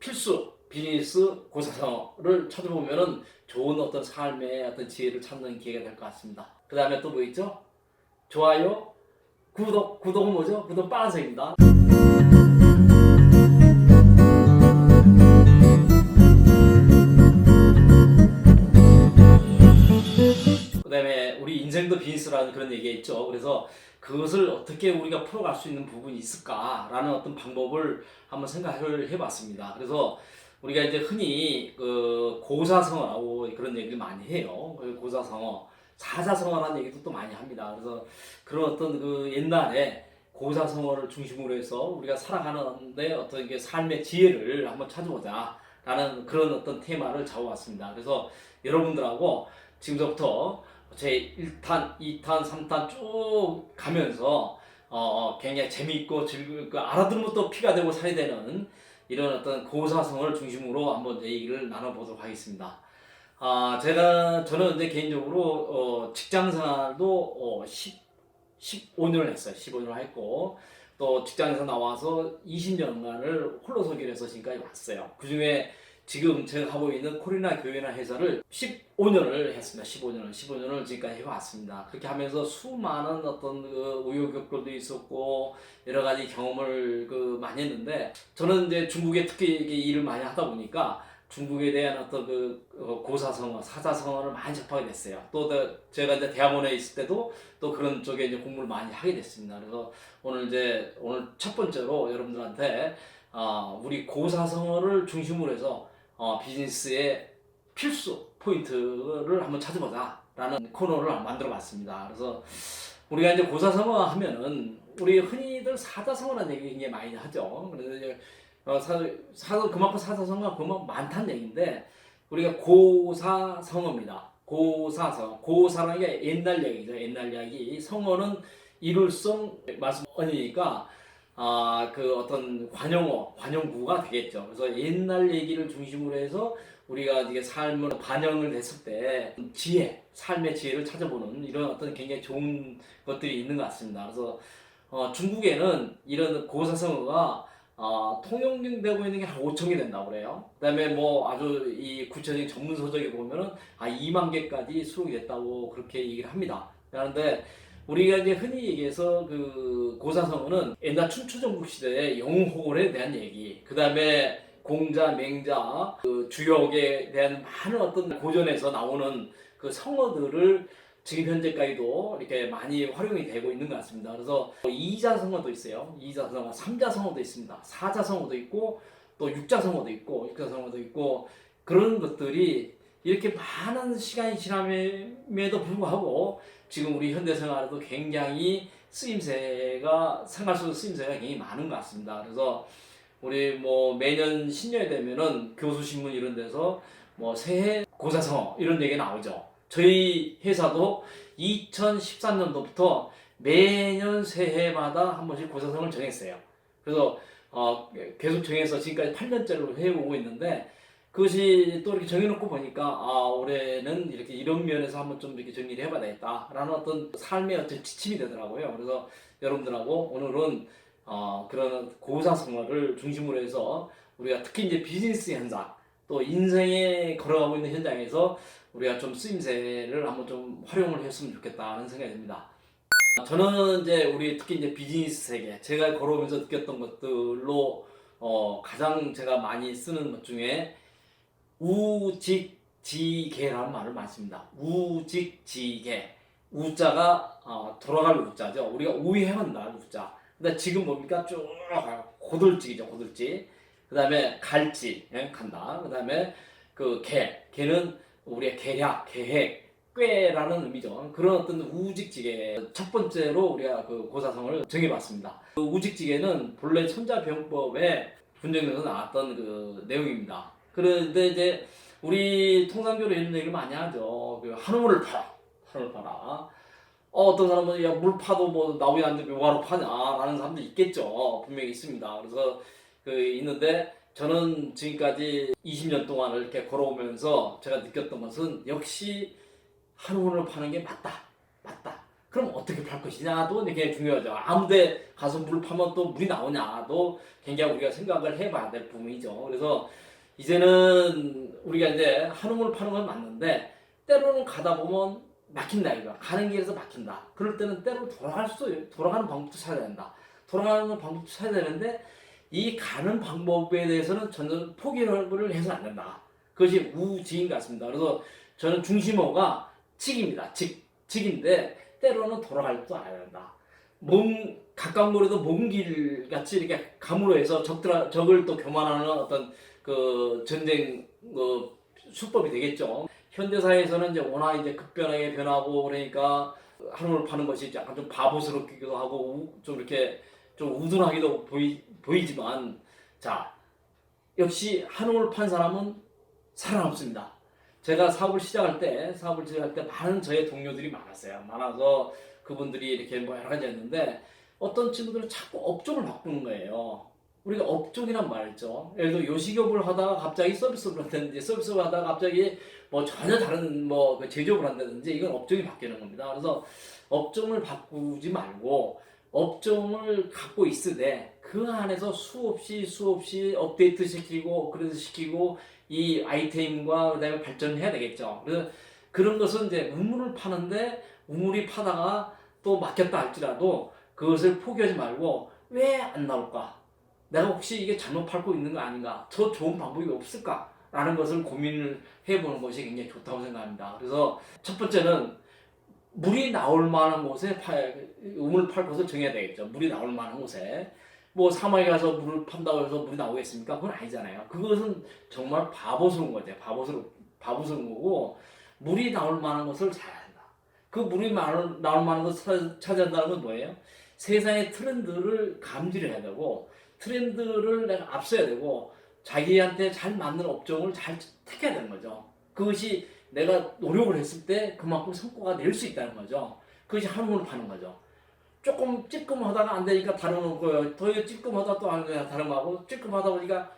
필수 비즈니스 고사성어를 찾아보면은 좋은 어떤 삶의 어떤 지혜를 찾는 기회가 될 것 같습니다. 그 다음에 또 뭐 있죠? 좋아요, 구독은 뭐죠? 구독 빨간색입니다. 그 다음에 우리 인생도 비즈니스라는 그런 얘기가 있죠. 그래서 그것을 어떻게 우리가 풀어갈 수 있는 부분이 있을까라는 어떤 방법을 한번 생각을 해봤습니다. 그래서 우리가 이제 흔히 그 고사성어라고 그런 얘기를 많이 해요. 고사성어, 사자성어라는 얘기도 또 많이 합니다. 그래서 그런 어떤 그 옛날에 고사성어를 중심으로 해서 우리가 살아가는데 어떤 게 삶의 지혜를 한번 찾아보자라는 그런 어떤 테마를 잡아왔습니다. 그래서 여러분들하고 지금부터 제 1탄, 2탄, 3탄 쭉 가면서 굉장히 재미있고 즐겁고 알아들으면 또 피가 되고 살이 되는 이런 어떤 고사성어를 중심으로 한번 얘기를 나눠보도록 하겠습니다. 저는 이제 개인적으로 직장 생활도 15년을 했어요. 15년을 했고 또 직장에서 나와서 20년간을 홀로서기를 해서 지금까지 왔어요. 그 중에 지금 제가 하고 있는 코리나 교회나 회사를 15년을 했습니다. 15년을 지금까지 해왔습니다. 그렇게 하면서 수많은 어떤 그 우여곡절도 있었고 여러 가지 경험을 많이 했는데 저는 이제 중국에 특히 일을 많이 하다 보니까 중국에 대한 어떤 고사성어, 사자성어를 많이 접하게 됐어요. 또 제가 이제 대학원에 있을 때도 또 그런 쪽에 이제 공부를 많이 하게 됐습니다. 그래서 오늘 첫 번째로 여러분들한테 우리 고사성어를 중심으로 해서 비즈니스의 필수 포인트를 한번 찾아보자라는 코너를 만들어 봤습니다. 그래서 우리가 이제 고사성어 하면은 우리 흔히들 사자성어라는 얘기 굉장히 많이 하죠. 그래서 이제 그만큼 사자성어가 그만큼 많다는 얘기인데 우리가 고사성어입니다. 고사라는 게 옛날 얘기죠. 옛날 이야기. 성어는 이룰성 말씀 언이니까 그 어떤 관용구가 되겠죠. 그래서 옛날 얘기를 중심으로 해서 우리가 이게 삶을 반영을 했을 때 삶의 지혜를 찾아보는 이런 어떤 굉장히 좋은 것들이 있는 것 같습니다. 그래서 중국에는 이런 고사성어가 통용되고 있는 게 한 5천 개 된다고 그래요. 그다음에 뭐 아주 이 구체적인 전문 서적에 보면은 2만 개까지 수록이 됐다고 그렇게 얘기를 합니다. 그런데 우리가 이제 흔히 얘기해서 그 고사성어는 옛날 춘추전국 시대의 영웅호걸에 대한 얘기, 그 다음에 공자, 맹자, 그 주역에 대한 많은 어떤 고전에서 나오는 그 성어들을 지금 현재까지도 이렇게 많이 활용이 되고 있는 것 같습니다. 그래서 이자성어도 있어요. 이자성어, 삼자성어도 있습니다. 사자성어도 있고 또 육자성어도 있고 그런 것들이 이렇게 많은 시간이 지남에도 불구하고 지금 우리 현대생활에도 굉장히 생활 속 쓰임새가 굉장히 많은 것 같습니다. 그래서 우리 뭐 매년 신년이 되면은 교수신문 이런 데서 뭐 새해 고사성어 이런 얘기 나오죠. 저희 회사도 2013년도부터 매년 새해마다 한 번씩 고사성어를 정했어요. 그래서 계속 정해서 지금까지 8년째로 해오고 있는데 그것이 또 이렇게 정해놓고 보니까 올해는 이렇게 이런 면에서 한번 좀 이렇게 정리를 해봐야 되겠다라는 어떤 삶의 어떤 지침이 되더라고요. 그래서 여러분들하고 오늘은 그런 고사성어를 중심으로 해서 우리가 특히 이제 비즈니스 현장 또 인생에 걸어가고 있는 현장에서 우리가 좀 쓰임새를 한번 좀 활용을 했으면 좋겠다는 생각이 듭니다. 저는 이제 우리 특히 이제 비즈니스 세계 제가 걸어오면서 느꼈던 것들로 가장 제가 많이 쓰는 것 중에 우직지계라는 말을 많이 씁니다. 우직지계. 우자가 돌아갈 우자죠. 우리가 우회한다 우자. 근데 지금 뭡니까? 쭉 고들직이죠. 고들직. 그 다음에 갈지 간다. 그 다음에 그 개는 우리의 계획, 꾀라는 의미죠. 그런 어떤 우직지계 첫 번째로 우리가 그 고사성을 정해봤습니다. 그 우직지계는 본래 천자병법에 분쟁에서 나왔던 그 내용입니다. 그런데 이제 우리 통상적으로 이런 얘기를 많이 하죠. 그 한우물을 팔아. 어떤 사람은 야 물 파도 뭐 나오지 않는데 뭐하러 파냐라는 사람도 있겠죠. 분명히 있습니다. 그래서 있는데 저는 지금까지 20년 동안을 이렇게 걸어오면서 제가 느꼈던 것은 역시 한우물을 파는 게 맞다. 그럼 어떻게 팔 것이냐도 굉장히 중요하죠. 아무데 가서 물을 파면 또 물이 나오냐도 굉장히 우리가 생각을 해봐야 될 부분이죠. 그래서 이제는 우리가 이제 한우물 파는 건 맞는데 때로는 가다 보면 막힌다 이거. 가는 길에서 막힌다. 그럴 때는 때로 돌아가는 방법도 찾아야 된다. 돌아가는 방법도 찾아야 되는데 이 가는 방법에 대해서는 저는 포기를 해서는 안 된다. 그것이 우지인 것 같습니다. 그래서 저는 중심어가 직입니다. 직인데 때로는 돌아갈 줄 알아야 된다. 가까운 거리도 먼 길 같이 이렇게 감으로 해서 적을 또 교만하는 어떤 그 전쟁 수법이 되겠죠. 현대사회에서는 이제 워낙 이제 급변하게 변하고 그러니까 한우를 파는 것이 약간 좀 바보스럽기도 하고 좀 이렇게 좀 우둔하기도 보이지만 자 역시 한우를 판 사람은 살아남습니다. 제가 사업을 시작할 때 많은 저의 동료들이 많아서 그분들이 이렇게 뭐 여러 가지 했는데 어떤 친구들은 자꾸 업종을 바꾸는 거예요. 우리가 업종이란 말 있죠. 예를 들어 요식업을 하다가 갑자기 서비스업을 한다든지 서비스업을 하다가 갑자기 뭐 전혀 다른 뭐 제조업을 한다든지 이건 업종이 바뀌는 겁니다. 그래서 업종을 바꾸지 말고 업종을 갖고 있으되 그 안에서 수없이 업데이트 시키고 업그레이드 시키고 이 아이템과 그다음에 발전해야 되겠죠. 그래서 그런 것은 이제 우물을 파는데 우물이 파다가 또 막혔다 할지라도 그것을 포기하지 말고 왜 안 나올까? 내가 혹시 이게 잘못 팔고 있는 거 아닌가? 더 좋은 방법이 없을까? 라는 것을 고민을 해보는 것이 굉장히 좋다고 생각합니다. 그래서 첫 번째는 물이 나올 만한 곳에 우물을 팔 곳을 정해야 되겠죠. 물이 나올 만한 곳에. 뭐 사막에 가서 물을 판다고 해서 물이 나오겠습니까? 그건 아니잖아요. 그것은 정말 바보스러운 거죠. 바보스러운 거고 물이 나올 만한 것을 찾아야 한다. 그 물이 나올 만한 것을 찾아야 한다는 건 뭐예요? 세상의 트렌드를 감지를 해야 되고 트렌드를 내가 앞서야 되고 자기한테 잘 맞는 업종을 잘 택해야 되는 거죠. 그것이 내가 노력을 했을 때 그만큼 성과가 낼 수 있다는 거죠. 그것이 한우를 파는 거죠. 조금 찔끔하다가 안 되니까 다른 거예요. 더 찔끔하다 또 안 되니까 다른 거하고 찔끔하다 보니까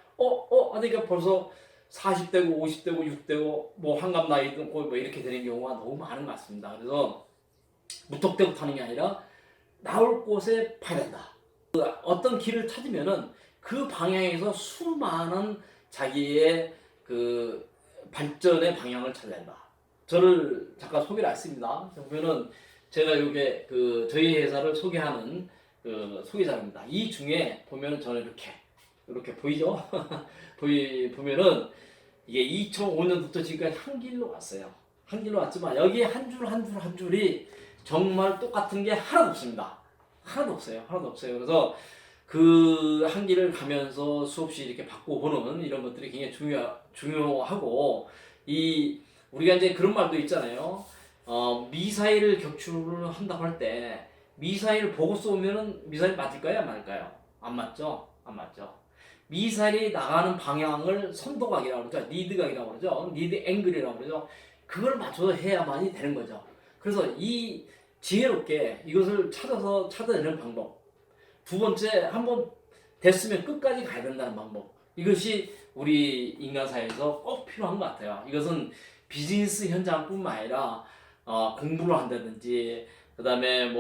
하니까 벌써 40대고 50대고 60대고 뭐 한갑 나이 든고 뭐 이렇게 되는 경우가 너무 많은 것 같습니다. 그래서 무턱대고 타는 게 아니라 나올 곳에 파야 된다. 어떤 길을 찾으면은 그 방향에서 수많은 자기의 그 발전의 방향을 찾아야 된다. 저를 잠깐 소개를 했습니다. 보면은 제가 이게 그 저희 회사를 소개하는 그 소개자입니다. 이 중에 보면은 저는 이렇게 보이죠? 보면은 이게 2005년부터 지금까지 한 길로 왔어요. 한 길로 왔지만 여기 한 줄이 정말 똑같은 게 하나도 없습니다. 하나도 없어요. 그래서 그 한 길을 가면서 수없이 이렇게 바꿔보는 이런 것들이 굉장히 중요하고 우리가 이제 그런 말도 있잖아요. 미사일 격추를 한다고 할 때 미사일 보고 쏘면은 미사일 맞을까요? 안 맞을까요? 안 맞죠? 미사일이 나가는 방향을 선도각이라고 그러죠. 리드각이라고 그러죠. 리드 앵글이라고 그러죠. 그걸 맞춰서 해야만이 되는 거죠. 그래서 이 지혜롭게 이것을 찾아내는 방법. 두 번째, 한번 됐으면 끝까지 가야 된다는 방법. 이것이 우리 인간사회에서 꼭 필요한 것 같아요. 이것은 비즈니스 현장뿐만 아니라 공부를 한다든지 그다음에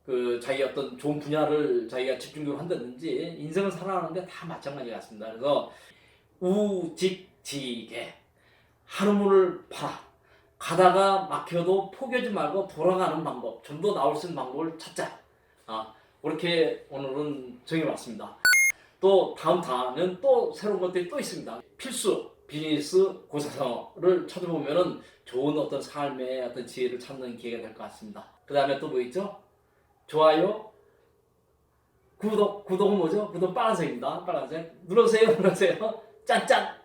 그 자기 어떤 좋은 분야를 자기가 집중적으로 한다든지 인생을 살아가는데 다 마찬가지 같습니다. 그래서 우직지게 한우물을 팔아 가다가 막혀도 포기하지 말고 돌아가는 방법, 좀 더 나올 수 있는 방법을 찾자. 그렇게 오늘은 정해봤습니다. 또 다음 탄은 또 새로운 것들이 또 있습니다. 필수 비즈니스 고사성어를 찾아보면은 좋은 어떤 삶의 어떤 지혜를 찾는 기회가 될 것 같습니다. 그 다음에 또 뭐 있죠? 좋아요, 구독은 뭐죠? 구독 빨간색입니다. 빨간색. 눌러주세요. 짠짠!